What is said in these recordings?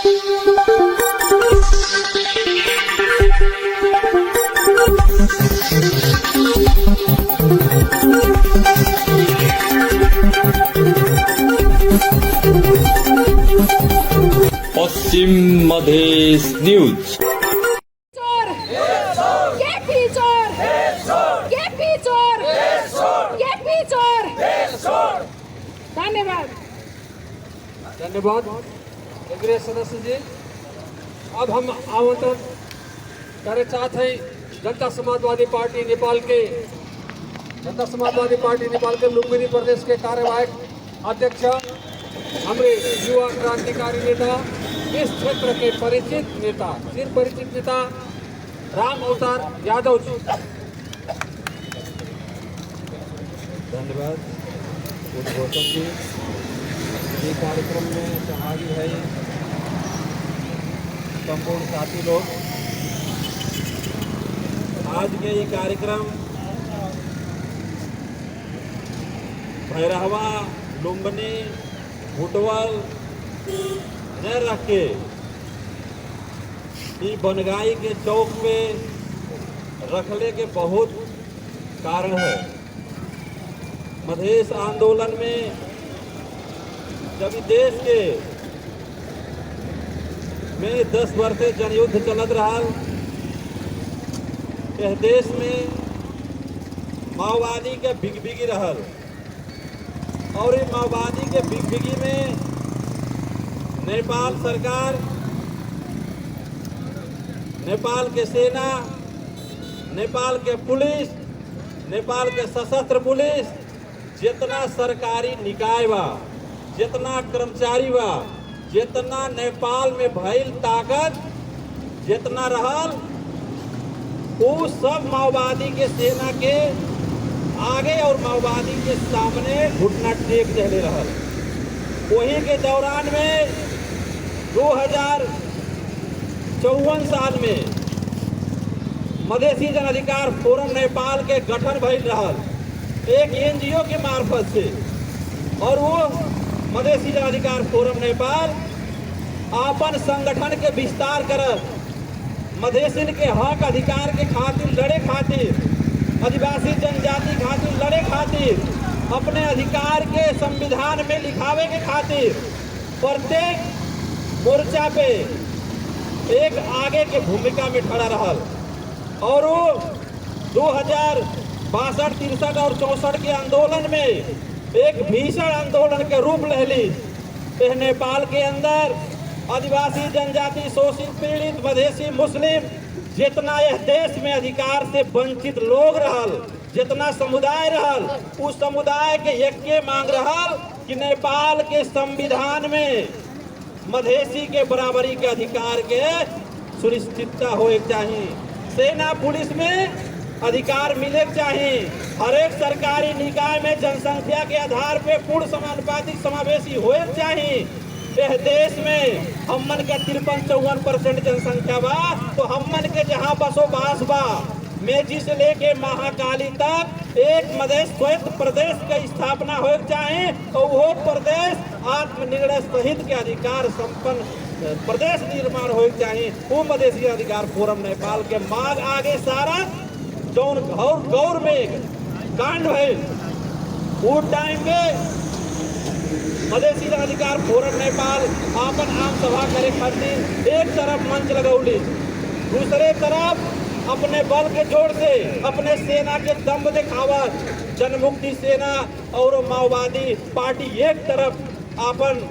पश्चिम Madhesh news. धन्यवाद Agre सदस्य जी। अब हम आमंत्रण करना चाहते हैं जनता समाजवादी पार्टी नेपाल के लुम्बिनी प्रदेश के कार्यवाहक अध्यक्ष, हमारे युवा क्रांतिकारी नेता, इस क्षेत्र के चिर परिचित नेता राम अवतार यादव जी। धन्यवाद उद्घोषक जी। ये कार्यक्रम में सहभागी है संपूर्ण साथी लोग। आज के ये कार्यक्रम भैरहवा, लुम्बिनी, बुटवल न रख के बनगाई के चौक पे रखने के बहुत कारण है। मधेश आंदोलन में जब देश के में 10 वर्ष जनयुद्ध चलत रहा, इस देश में माओवादी के बिगबिगी रहल, और इस माओवादी के बिगबिगी में नेपाल सरकार, नेपाल के सेना, नेपाल के पुलिस, नेपाल के सशस्त्र पुलिस, जितना सरकारी निकाय बा, जितना कर्मचारी बा, जितना नेपाल में भइल ताकत जितना रहल, वो सब माओवादी के सेना के आगे और माओवादी के सामने घुटना टेक देले रहल। वही के दौरान में 2054 साल में मधेसी जन अधिकार फोरम नेपाल के गठन भइल रहल, एक NGO के मार्फत से। और वो मधेसी जन अधिकार फोरम नेपाल अपन संगठन के विस्तार करत, मधेसिन के हक अधिकार के खातिर लड़े खातिर, आदिवासी जनजाति खातिर लड़े खातिर, अपने अधिकार के संविधान में लिखावे के खातिर प्रत्येक मोर्चा पे एक आगे के भूमिका में खड़ा रहल। और वो 2062, 63 और 64 के आंदोलन में एक भीषण आंदोलन के रूप लेली। नेपाल के अंदर आदिवासी जनजाति, शोषित, पीड़ित, मधेसी, मुस्लिम, जितना यह देश में अधिकार से वंचित लोग रहल, जितना समुदाय रहल, उस समुदाय के एक मांग रहल कि नेपाल के संविधान में मधेसी के बराबरी के अधिकार के सुनिश्चितता होए चाहिए। सेना पुलिस में अधिकार मिले चाहिए। हर एक सरकारी निकाय में जनसंख्या के आधार पे पूर्ण समानुपातिक समावेशी होए चाहिए। यह देश में हमन के 53-54% जनसंख्या बा, तो हमन के जहाँ बसोबास बा, मेजी से लेके महाकाली तक एक मधेश स्वायत्त प्रदेश की स्थापना हो चाहिए। और वो प्रदेश आत्मनिर्णय सहित के अधिकार संपन्न प्रदेश निर्माण हो चाहिए। वो मधेसी अधिकार फोरम नेपाल के मांग आगे सारा जौन गौर में कांड है, वो टाइम में मधेसी अधिकार फोरम नेपाल आपन आम सभा करे खातिर एक तरफ मंच लगौली, दूसरे तरफ अपने बल के जोर से अपने सेना के दम दिखावत जनमुक्ति सेना और माओवादी पार्टी एक तरफ आपन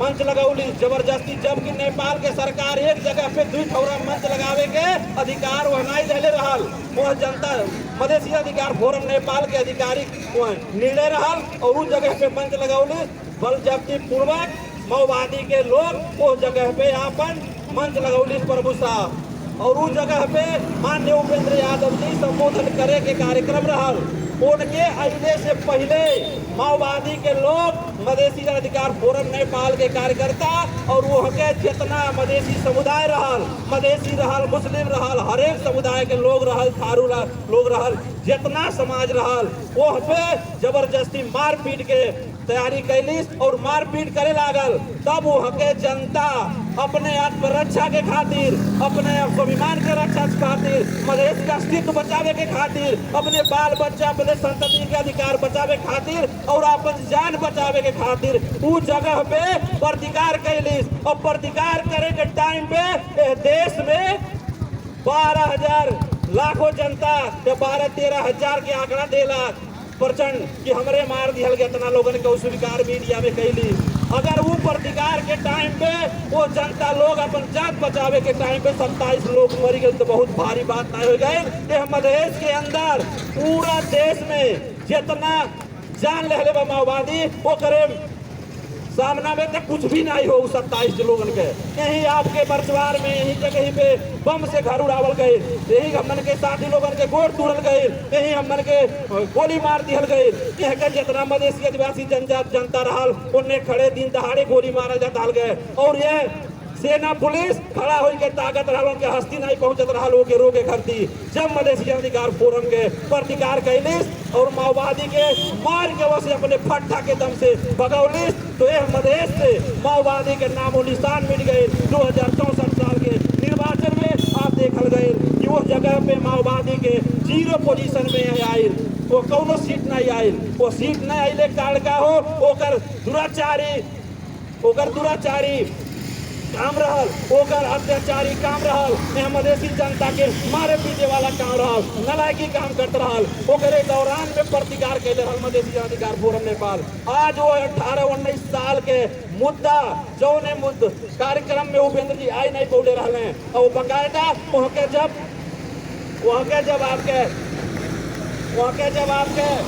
मंच लगौली जबरदस्ती, जबकि नेपाल के सरकार एक जगह पे 2 ठौरा मंच लगावे के अधिकार वहनाई देले रहल। वह जनता मधेसी अधिकार फोरम नेपाल के अधिकारी निर्णय रहल और उस जगह पे मंच लगौली। बल जब्ती पूर्वक माओवादी के लोग उस जगह पे आपन मंच लगौली प्रभु साहब, और उस जगह पे माननीय उपेंद्र यादव जी संबोधन करे के कार्यक्रम रहल। उनके आने से पहले माओवादी के लोग मधेसी अधिकार फोरम नेपाल के कार्यकर्ता और वो के जितना मधेसी समुदाय रहल, मधेसी रहल, मुस्लिम रहल, हर एक समुदाय के लोग रहल, थारू लोग रहल, जितना समाज रहल, वो पे जबरदस्ती मार पीट के तैयारी कैली और मारपीट करे लागल। तब वहाँ के जनता अपने आत्मरक्षा के खातिर, अपने स्वाभिमान के रक्षा के खातिर, मधेश का अस्तित्व बचावे के खातिर, अपने बाल बच्चा, अपने संतति के अधिकार बचावे खातिर और अपन जान बचावे के खातिर उस जगह पे प्रतिकार कैली। और प्रतिकार करे के टाइम पे देश में 12,000 लाखों जनता 12-13 हजार के आंकड़ा देला प्रचंड कि हमरे मार दिया गया। इतना लोगन के स्वीकार मीडिया में कैली। अगर वो प्रतिकार के टाइम पे वो जनता लोग अपन जान बचावे के टाइम पे 27 लोग मर गए तो बहुत भारी बात नहीं हो गई। मधेश के अंदर पूरा देश में जितना जान ले बा माओवादी वो करे सामना में तो कुछ भी नहीं हो 27 लोगन के। यही आपके बरसवार में यही जगह पे बम से घर उड़ावल गए, यही हमन के साथी लोगन के गोड़ तोड़ल गए, यही हमन के गोली मार दिहल गए। यह के जितना मधेसी आदिवासी जनता रहल उन्हें खड़े दिन दहाड़े गोली मारल जाता गए। और ये सेना पुलिस खड़ा हो के ताकत रहा के हस्ती नहीं पहुंचत रहा लोग के रोके करती। जब मधेसी अधिकार फोरम के प्रतिकार कैलिस और माओवादी के मार के वैसे अपने फट्टा के दम से भगौलिस तो यह मधेश से माओवादी के नामो निशान मिल गए। 2064 साल के निर्वाचन में आप देखल गए कि वो जगह पे माओवादी के 0 पोजीशन में आये, वो कौनो सीट नहीं आये। वो सीट नहीं आये कारण का हो ओकर दुराचारी काम रहल, ओकर अत्याचारी काम रहल, मधेसी जनता के मारे पीटे वाला काम रहल, नलायकी काम करते रहल। ओकरे दौरान में प्रतिकार कैले रहल मधेसी अधिकार फोरम नेपाल। आज वो 18-19 साल के मुद्दा जौने मुद्दा कार्यक्रम में उपेंद्र जी आई नहीं बोले रहले और बकायदा वहाँ के जब आपके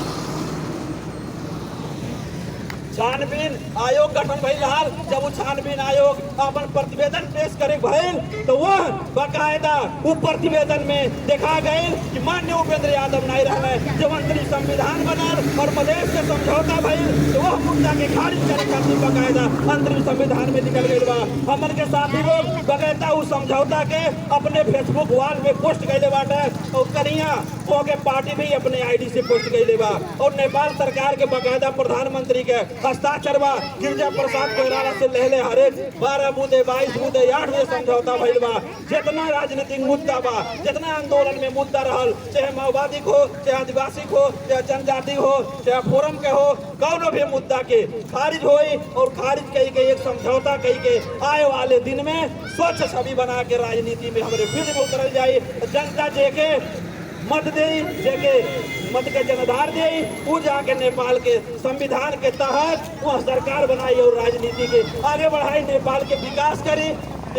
छानबीन आयोग गठन भइल रहल। जब वो छानबीन आयोग अपन प्रतिवेदन पेश करे भइल तो वह बाकायदा वो प्रतिवेदन में देखा गए कि माननीय उपेंद्र यादव नहीं रहने। जब अंतरिम संविधान बनल और मधेश के समझौता भइल तो वह मुद्दा के खारिज करे खातिर बाकायदा अंतरिम संविधान में निकल गई बा। हमन के साथी लोग बाकायदा उस समझौता के अपने फेसबुक वॉल में पोस्ट कैले बाटे और करिया वो के पार्टी भी अपने आईडी से पोस्ट कैले बा। और नेपाल सरकार के बाकायदा प्रधानमंत्री के हस्ताक्षर बा। गिरिजा प्रसाद कोइराला से लेले हरे 12 मुद्दे 22 मुद्दे 8 में समझौता भइल बा। जितना राजनीतिक मुद्दा बा, जितना आंदोलन में मुद्दा रहल, चाहे माओवादी हो, चाहे आदिवासी हो, चाहे जनजाति हो, चाहे फोरम के हो, कौनो भी मुद्दा के खारिज होई और खारिज कई के एक समझौता कई के आए वाले दिन में स्वच्छ छवि बना के राजनीति में हमारे फिर में उतरल जाए। जनता जेके मत दे, जेके मत के जनाधार दे, वो जाके नेपाल के संविधान के तहत वह सरकार बनाई और राजनीति के आगे बढ़ाई, नेपाल के विकास करी,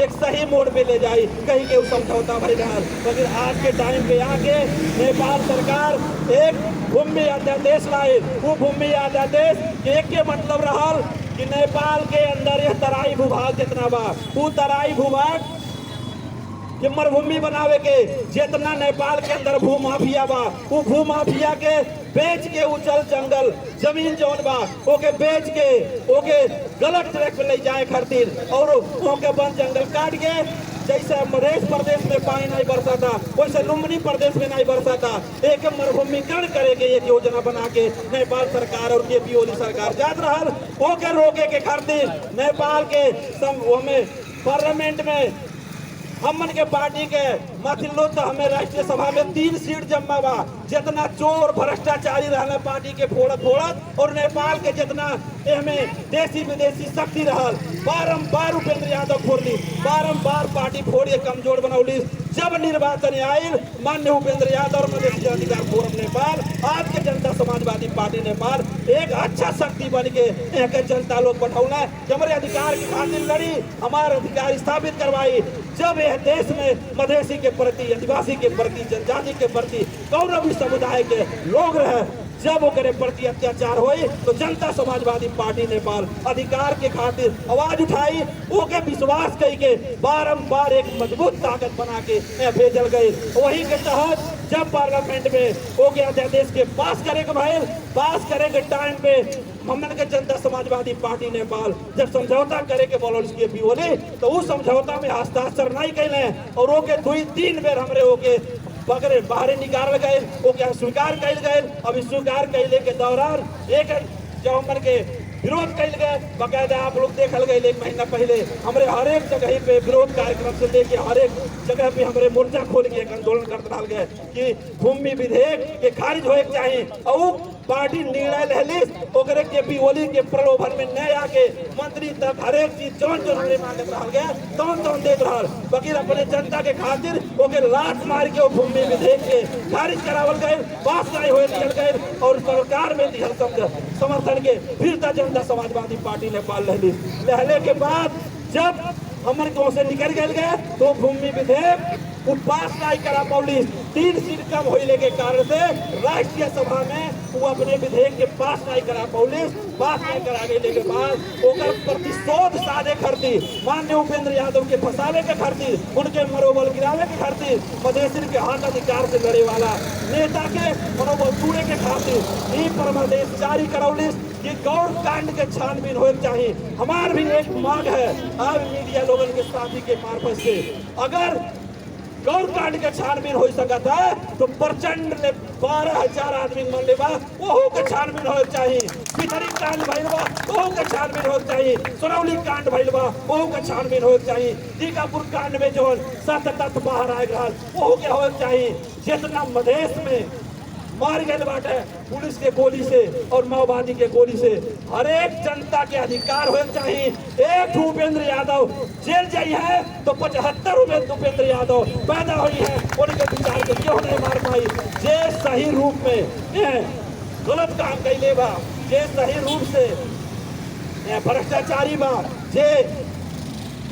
एक सही मोड़ पे ले जाई। कहीं के समझौता भई रहल। मगर आज के टाइम पे आके नेपाल सरकार एक भूमि अध्यादेश लाए। वो भूमि अध्यादेश के मतलब रहल कि नेपाल के अंदर यह तराई भूभाग जितना बा, वो तराई भूभाग कि मरुभूमि बनावे के जितना नेपाल के अंदर भू माफिया बा, वो भू माफिया के बेच के उचल जंगल जमीन जौन बा ओके बेच के ओके गलत ट्रैक पे ले जाए खातिर और ओके वन जंगल काट के जैसे मध्य प्रदेश में पानी नहीं बरसा था वैसे लुम्बिनी प्रदेश में नहीं बरसा था। एक मरुभूमिकरण करे के एक योजना बना के नेपाल सरकार और केपी ओली सरकार जात रहल। ओके रोके के खातिर नेपाल के पार्लियामेंट में हमन के पार्टी के माथिल्लो तो हमें राष्ट्रीय सभा में 3 सीट जमा बा। जितना चोर भ्रष्टाचारी रहने पार्टी के फोड़त और नेपाल के जितना एहमें देसी विदेशी शक्ति रहल बारम्बार उपेंद्र यादव फोड़ली, बारम्बार पार्टी फोड़िए कमजोर बनौली। जब निर्वाचन आयल माननीय उपेंद्र यादव और मधेसी अधिकार फोरम नेपाल, आज के जनता समाजवादी पार्टी नेपाल एक अच्छा शक्ति बन के यहाँ के जनता लोग बनौला कि हमारे अधिकार की खातिर लड़ी, हमारे अधिकार स्थापित करवाई। जब यह देश में मधेसी के प्रति, आदिवासी के प्रति, जनजाति के प्रति कौन भी समुदाय के लोग रहे, जब ओकरे प्रति अत्याचार होई तो जनता समाजवादी पार्टी नेपाल अधिकार के खातिर आवाज उठाई। ओके विश्वास कई के बारम्बार एक मजबूत ताकत बना के भेजल गए। वही के तहत जब पार्लियामेंट में ओके अध्यादेश के पास करे के टाइम पे हमन के जनता समाजवादी पार्टी नेपाल जब समझौता करे के बोल बोले तो उस समझौता में हस्ताक्षर नहीं कैले और ओके 2-3 बेर हमरे ओके पकड़े बाहर निकाल गए, वो क्या स्वीकार कैल गए। अब स्वीकार कैले के दौरान एक जो हमन के विरोध कल गए। बाकायदा आप लोग देखल गए 1 महीना पहले हमारे हर एक जगह पे विरोध कार्यक्रम से लेके हर एक जगह पे हमारे मोर्चा खोल के एक आंदोलन करते रह गए कि भूमि विधेयक के खारिज होए के चाहिए। और पार्टी निर्णय लेलिस ओकरे के बिओली के प्रलोभन में न आके मंत्री तक हर एक चीज जौन हमरे मांगे रह गए तौन देख रहा। बाकी अपने जनता के खातिर ओके लात मार के भूमि विधेयक के खारिज करावल गए, पास नहीं होए दिहल गए और सरकार में दिहल समर्थन के फिर तक जनता समाजवादी पार्टी नेपाल लहले के बाद जब हमारे गाँव से निकल गए तो भूमि विधेयक वो पास नहीं करा पौलिस 3 सीट कम होने के कारण से राष्ट्रीय सभा में वो अपने विधेयक के पास नहीं करा पौलिस पास नहीं करा गए के बाद ओकर प्रतिशोध साधे खातिर माननीय उपेंद्र यादव के फंसावे के खातिर उनके मनोबल गिरावे के खातिर मधेसी के हक अधिकार से लड़े वाला नेता के मनोबल तोड़े के खातिर ई परमादेश जारी करौलिस कि गौर कांड के छानबीन हो चाहिए। हमार भी एक मांग है अब मीडिया लोगन के साथी के मार्फत से अगर गौर कांड के छानबीन हो सकता है तो प्रचंड ने 12,000 आदमी मन लेबा वो के छानबीन हो चाहिए। पितरी कांड भइल बा वो के छानबीन हो चाहिए। सोनौली कांड भइल बा वो के छानबीन हो चाहिए। दीगापुर कांड में जो 7 तत्व बाहर आए रहा वो के हो चाहिए। जितना मधेश में मार गए बाटे पुलिस के गोली से और माओवादी के गोली से हर एक जनता के अधिकार हो चाहिए। एक उपेंद्र यादव जेल जाई है तो 75 उपेंद्र यादव पैदा हुई है उनके विचार के क्यों नहीं मार पाई। जे सही रूप में गलत काम कैले बा, जे सही रूप से भ्रष्टाचारी बा, जे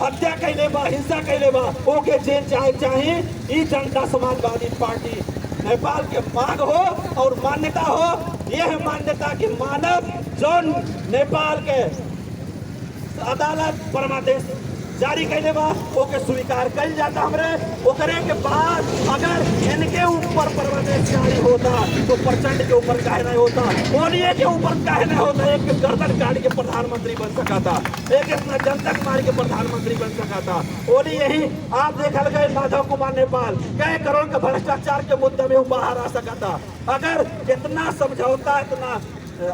हत्या कैले बा, हिंसा कैले बा ओके जेल जाए चाहिए। ई जनता समाजवादी पार्टी नेपाल के मांग हो और मान्यता हो। यह मान्यता की मानव जौन नेपाल के अदालत परमादेश जारी कैले बा ओके स्वीकार कल जाता हमरे ओकरे के बाद अगर इनके ऊपर परमादेश जारी होता तो प्रचंड के ऊपर काहे नहीं होता, ओलिए के ऊपर काहे नहीं होता। एक गर्दन काट के प्रधानमंत्री बन सका था, एक इतना जनतक मार के प्रधानमंत्री बन सका था। ओली यही आप देखल गए माधव कुमार नेपाल कई करोड़ के भ्रष्टाचार के मुद्दे में बाहर आ सका था। अगर इतना समझौता इतना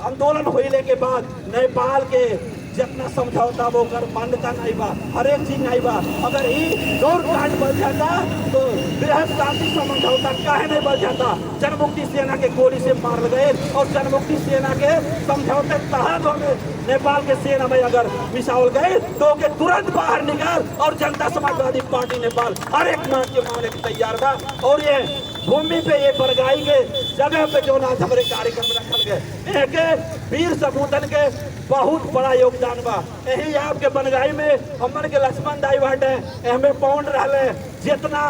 आंदोलन होने के बाद नेपाल के जितना समझौता वो कर मान्यता नहीं बा, हर एक चीज नहीं बा। अगर ही गौर कांड बन जाता तो बृहद शांति समझौता काहे नहीं बन जाता। जनमुक्ति सेना के गोली से मार गए और जनमुक्ति सेना के समझौते तहत हमें नेपाल के सेना में अगर मिसावल गए तो के तुरंत बाहर निकाल और जनता समाजवादी पार्टी नेपाल हर एक मांग के मांगने की तैयार बा। और ये भूमि पे ये बरगाई के जगह पे जो ना हमारे कार्यक्रम रखल गए एक वीर सपूतन के बहुत बड़ा योगदान बा। यही आपके बनगाई में हमन के लक्ष्मण दाई बाटे हमें पौंड रहे जितना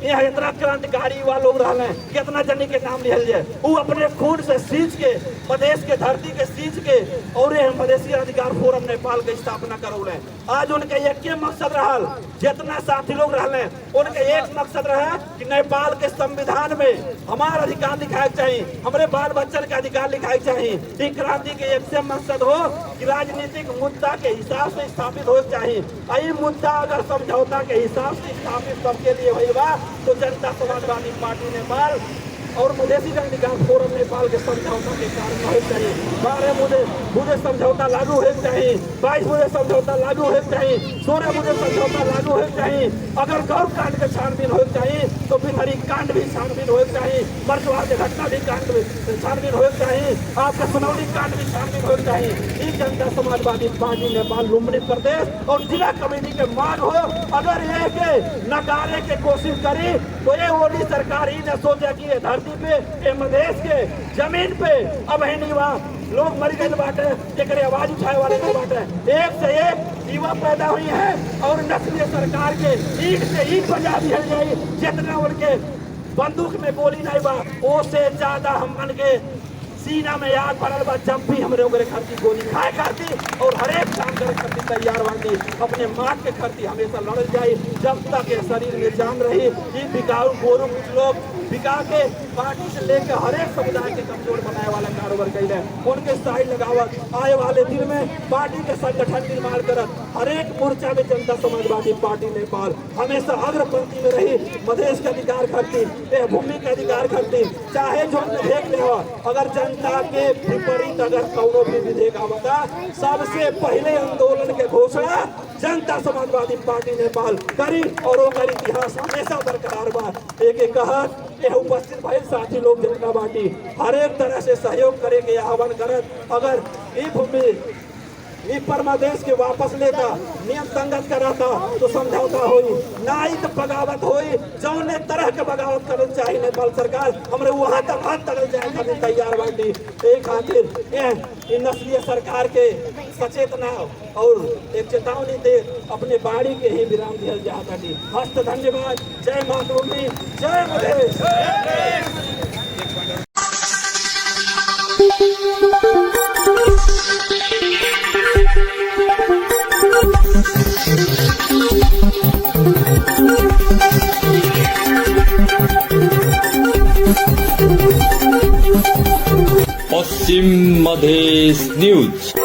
यहाँ इतना क्रांतिकारी हुआ लोग रहे कितना जनी के नाम लिहल जाए वो अपने खून से सींच के मधेश के धरती के सींच के और मधेसी अधिकार फोरम नेपाल के स्थापना करौले। आज उनके एक मकसद रहा जितना साथी लोग रहे उनके एक मकसद रहा कि नेपाल के संविधान में हमारा अधिकार लिखाए चाहिए, हमारे बाल बच्चन के अधिकार लिखाए चाहिए। ये क्रांति के एक से मकसद हो कि राजनीतिक मुद्दा के हिसाब से स्थापित हो चाहिए। यही मुद्दा अगर समझौता के हिसाब से स्थापित सबके लिए हुई बा तो जनता समाजवादी पार्टी नेपाल और मधेसी अधिकार फोरम नेपाल के समझौता के कारण हो चाहिए। 12 मुझे समझौता लागू हो चाहिए, 22 मुझे समझौता लागू हो चाहिए, 16 मुझे समझौता लागू हो चाहिए। अगर गौर कांड के छानबीन हो चाहिए तो बिहारी कांड भी छानबीन हो चाहिए, मरचुआर के घटना भी कांड छानबीन हो चाहिए, आपका सुनौली कांड भी छानबीन हो चाहिए। ई जनता समाजवादी पार्टी नेपाल लुम्बिनी प्रदेश और जिला कमेटी के मांग हो। अगर ये के नकारे के कोशिश करी तो ये ओली सरकार ही न सोचे कि धरती पे मधेश के जमीन पे अब है नहीं वहाँ लोग मर गए बाटे एक आवाज उठाए वाले नहीं बाटे। एक से एक युवा पैदा हुई है और नस्लीय सरकार के ईट से ईट बजा दी जाए। जितना उनके बंदूक में गोली नहीं बा वो से ज्यादा हम मन के सीना में याद भरल बा जब भी हमरे ओकरे खाती गोली खाए खाती और हर एक काम करे खाती तैयार बाटी। अपने माँ के खाती हमेशा लड़ल जाए जब तक ये शरीर में जान रही। ये बिकाऊ गोरू कुछ लोग बिका के पार्टी से लेकर हर एक समुदाय के कमजोर बनाए वाला कारोबार कैले उनके साइड लगावत आए वाले दिन में पार्टी के संगठन निर्माण करत हर एक मोर्चा में जनता समाजवादी पार्टी नेपाल हमेशा अग्रपंक्ति में रही। मधेश के अधिकार खातिर भूमि के अधिकार खातिर चाहे जो देख ले अगर जनता के विपरीत अगर कौनो भी विधेयक आवता, सबसे पहले आंदोलन के घोषणा जनता समाजवादी पार्टी नेपाल करी और ओकर इतिहास हमेशा बरकरार बा। एक कहत यह उपस्थित भइल साथी लोग जनता पार्टी हर एक तरह से सहयोग करे के आह्वान करत। अगर ई भूमि ई परमादेश के वापस लेता, नियम संगत कराता तो समझौता होई, ना ही तो बगावत होई। जौने तरह के बगावत करे चाहिए नेपाल सरकार हमरे वहां तक हाथ तक जाए खातिर तैयार बाटी। एक खातिर इन नस्लीय सरकार के सचेतना और एक चेतावनी दे अपने बाड़ी के ही विराम दिया जाता। हस्त धन्यवाद। जय मातृभूमि, जय मधेश। पश्चिम मधेश न्यूज।